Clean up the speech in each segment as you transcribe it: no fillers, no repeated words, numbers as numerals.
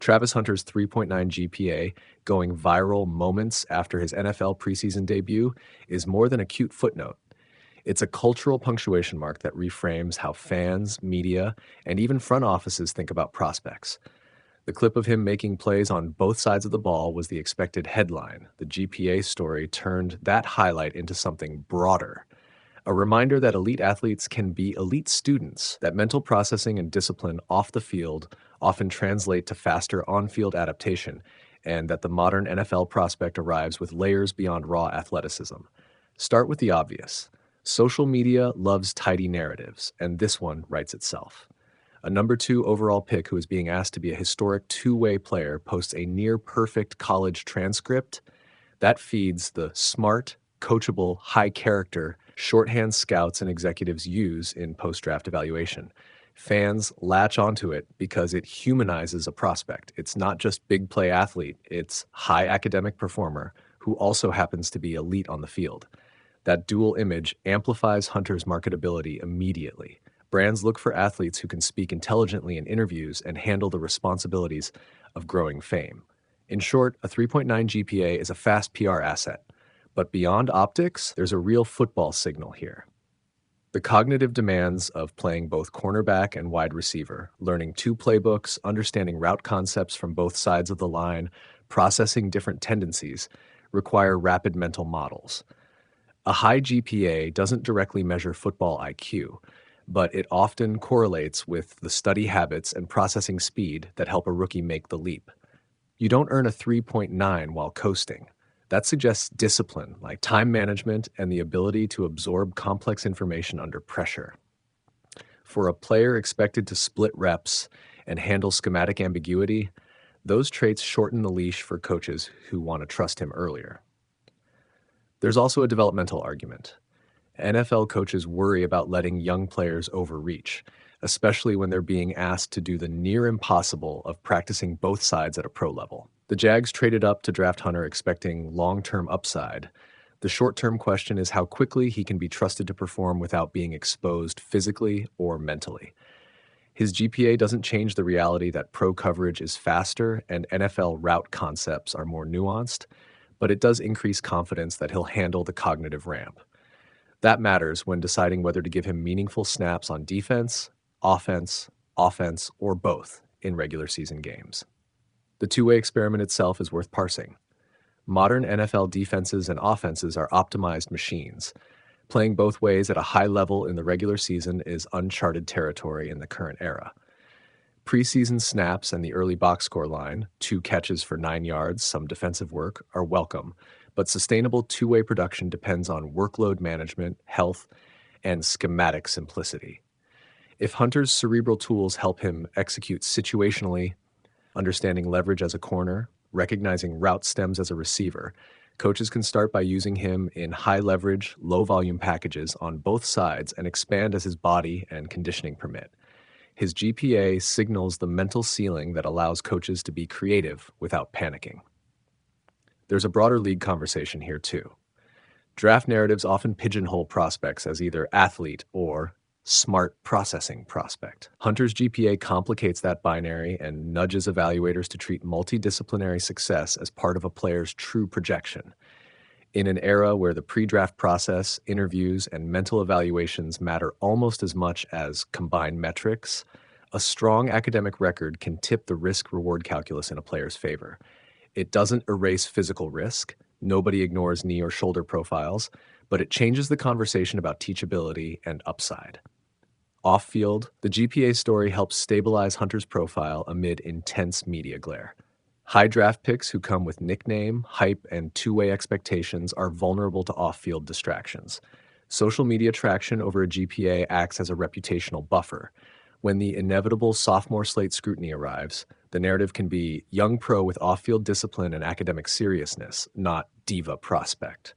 Travis Hunter's 3.9 GPA going viral moments after his NFL preseason debut is more than a cute footnote. It's a cultural punctuation mark that reframes how fans, media, and even front offices think about prospects. The clip of him making plays on both sides of the ball was the expected headline. The GPA story turned that highlight into something broader. A reminder that elite athletes can be elite students, that mental processing and discipline off the field often translate to faster on-field adaptation, and that the modern NFL prospect arrives with layers beyond raw athleticism. Start with the obvious. Social media loves tidy narratives, and this one writes itself. A number 2 overall pick who is being asked to be a historic two-way player posts a near-perfect college transcript. That feeds the smart, coachable, high-character shorthand scouts and executives use in post-draft evaluation. Fans latch onto it because it humanizes a prospect. It's not just big play athlete, it's high academic performer who also happens to be elite on the field. That dual image amplifies Hunter's marketability immediately. Brands look for athletes who can speak intelligently in interviews and handle the responsibilities of growing fame. In short, a 3.9 GPA is a fast PR asset. But beyond optics, there's a real football signal here. The cognitive demands of playing both cornerback and wide receiver, learning 2 playbooks, understanding route concepts from both sides of the line, processing different tendencies, require rapid mental models. A high GPA doesn't directly measure football IQ, but it often correlates with the study habits and processing speed that help a rookie make the leap. You don't earn a 3.9 while coasting. That suggests discipline, like time management and the ability to absorb complex information under pressure. For a player expected to split reps and handle schematic ambiguity, those traits shorten the leash for coaches who want to trust him earlier. There's also a developmental argument. NFL coaches worry about letting young players overreach, especially when they're being asked to do the near impossible of practicing both sides at a pro level. The Jags traded up to draft Hunter expecting long-term upside. The short-term question is how quickly he can be trusted to perform without being exposed physically or mentally. His GPA doesn't change the reality that pro coverage is faster and NFL route concepts are more nuanced, but it does increase confidence that he'll handle the cognitive ramp. That matters when deciding whether to give him meaningful snaps on defense, offense, or both in regular season games. The two-way experiment itself is worth parsing. Modern NFL defenses and offenses are optimized machines. Playing both ways at a high level in the regular season is uncharted territory in the current era. Preseason snaps and the early box score line, 2 catches for 9 yards, some defensive work, are welcome, but sustainable two-way production depends on workload management, health, and schematic simplicity. If Hunter's cerebral tools help him execute situationally, understanding leverage as a corner, recognizing route stems as a receiver, coaches can start by using him in high-leverage, low-volume packages on both sides and expand as his body and conditioning permit. His GPA signals the mental ceiling that allows coaches to be creative without panicking. There's a broader league conversation here too. Draft narratives often pigeonhole prospects as either athlete or smart processing prospect. Hunter's GPA complicates that binary and nudges evaluators to treat multidisciplinary success as part of a player's true projection. In an era where the pre-draft process, interviews, and mental evaluations matter almost as much as combined metrics, a strong academic record can tip the risk-reward calculus in a player's favor. It doesn't erase physical risk. Nobody ignores knee or shoulder profiles, but it changes the conversation about teachability and upside. Off-field, the GPA story helps stabilize Hunter's profile amid intense media glare. High draft picks who come with nickname, hype, and two-way expectations are vulnerable to off-field distractions. Social media traction over a GPA acts as a reputational buffer. When the inevitable sophomore slate scrutiny arrives, the narrative can be young pro with off-field discipline and academic seriousness, not diva prospect.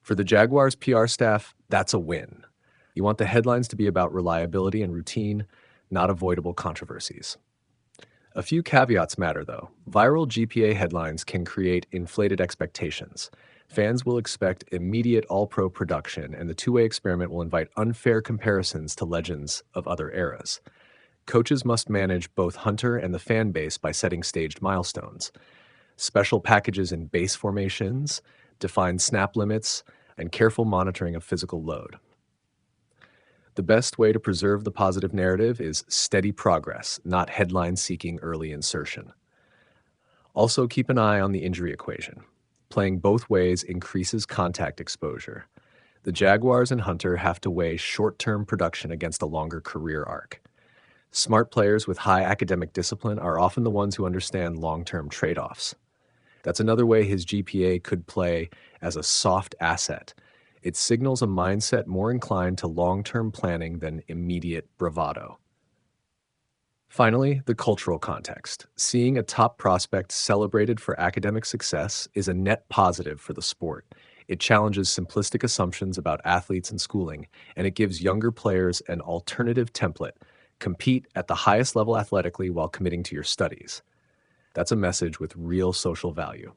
For the Jaguars PR staff, that's a win. You want the headlines to be about reliability and routine, not avoidable controversies. A few caveats matter, though. Viral GPA headlines can create inflated expectations. Fans will expect immediate all-pro production, and the two-way experiment will invite unfair comparisons to legends of other eras. Coaches must manage both Hunter and the fan base by setting staged milestones. Special packages in base formations, defined snap limits, and careful monitoring of physical load. The best way to preserve the positive narrative is steady progress, not headline-seeking early insertion. Also, keep an eye on the injury equation. Playing both ways increases contact exposure. The Jaguars and Hunter have to weigh short-term production against a longer career arc. Smart players with high academic discipline are often the ones who understand long-term trade-offs. That's another way his GPA could play as a soft asset. It signals a mindset more inclined to long-term planning than immediate bravado. Finally, the cultural context. Seeing a top prospect celebrated for academic success is a net positive for the sport. It challenges simplistic assumptions about athletes and schooling, and it gives younger players an alternative template. Compete at the highest level athletically while committing to your studies. That's a message with real social value.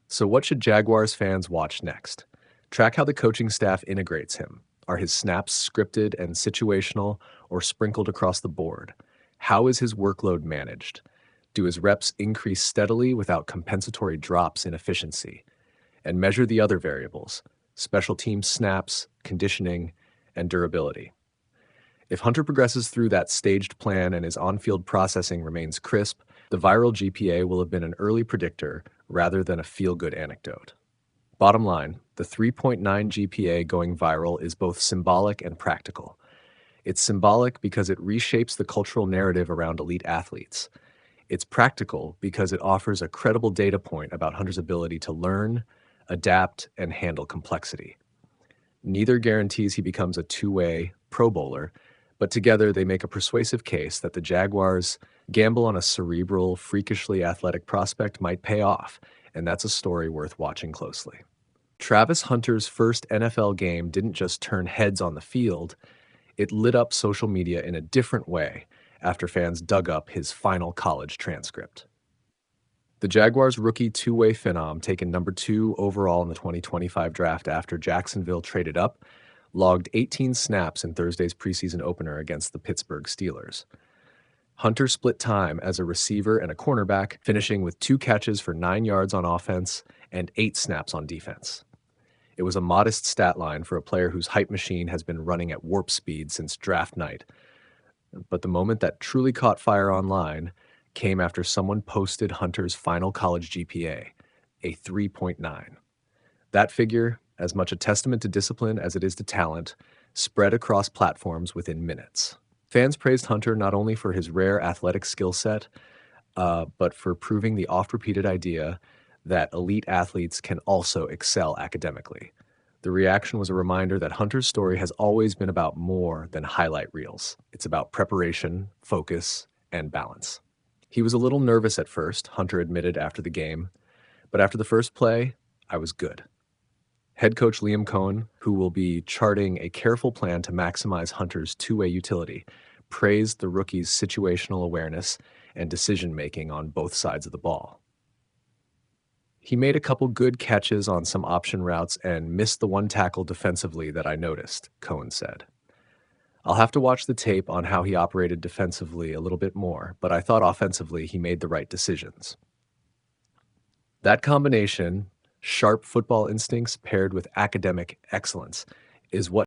So what should Jaguars fans watch next? Track how the coaching staff integrates him. Are his snaps scripted and situational or sprinkled across the board? How is his workload managed? Do his reps increase steadily without compensatory drops in efficiency? And measure the other variables: special team snaps, conditioning, and durability. If Hunter progresses through that staged plan and his on-field processing remains crisp, the viral GPA will have been an early predictor rather than a feel-good anecdote. Bottom line, the 3.9 GPA going viral is both symbolic and practical. It's symbolic because it reshapes the cultural narrative around elite athletes. It's practical because it offers a credible data point about Hunter's ability to learn, adapt, and handle complexity. Neither guarantees he becomes a two-way Pro Bowler, but together they make a persuasive case that the Jaguars' gamble on a cerebral, freakishly athletic prospect might pay off, and that's a story worth watching closely. Travis Hunter's first NFL game didn't just turn heads on the field, it lit up social media in a different way after fans dug up his final college transcript. The Jaguars' rookie two-way phenom, taken number 2 overall in the 2025 draft after Jacksonville traded up, logged 18 snaps in Thursday's preseason opener against the Pittsburgh Steelers. Hunter split time as a receiver and a cornerback, finishing with 2 catches for 9 yards on offense and 8 snaps on defense. It was a modest stat line for a player whose hype machine has been running at warp speed since draft night. But the moment that truly caught fire online came after someone posted Hunter's final college GPA, a 3.9. That figure, as much a testament to discipline as it is to talent, spread across platforms within minutes. Fans praised Hunter not only for his rare athletic skill set, but for proving the oft-repeated idea that elite athletes can also excel academically. The reaction was a reminder that Hunter's story has always been about more than highlight reels. It's about preparation, focus, and balance. He was a little nervous at first, Hunter admitted after the game, but after the first play, I was good. Head coach Liam Cohen, who will be charting a careful plan to maximize Hunter's two-way utility, praised the rookie's situational awareness and decision-making on both sides of the ball. He made a couple good catches on some option routes and missed the one tackle defensively that I noticed, Cohen said. I'll have to watch the tape on how he operated defensively a little bit more, but I thought offensively he made the right decisions. That combination, sharp football instincts paired with academic excellence, is what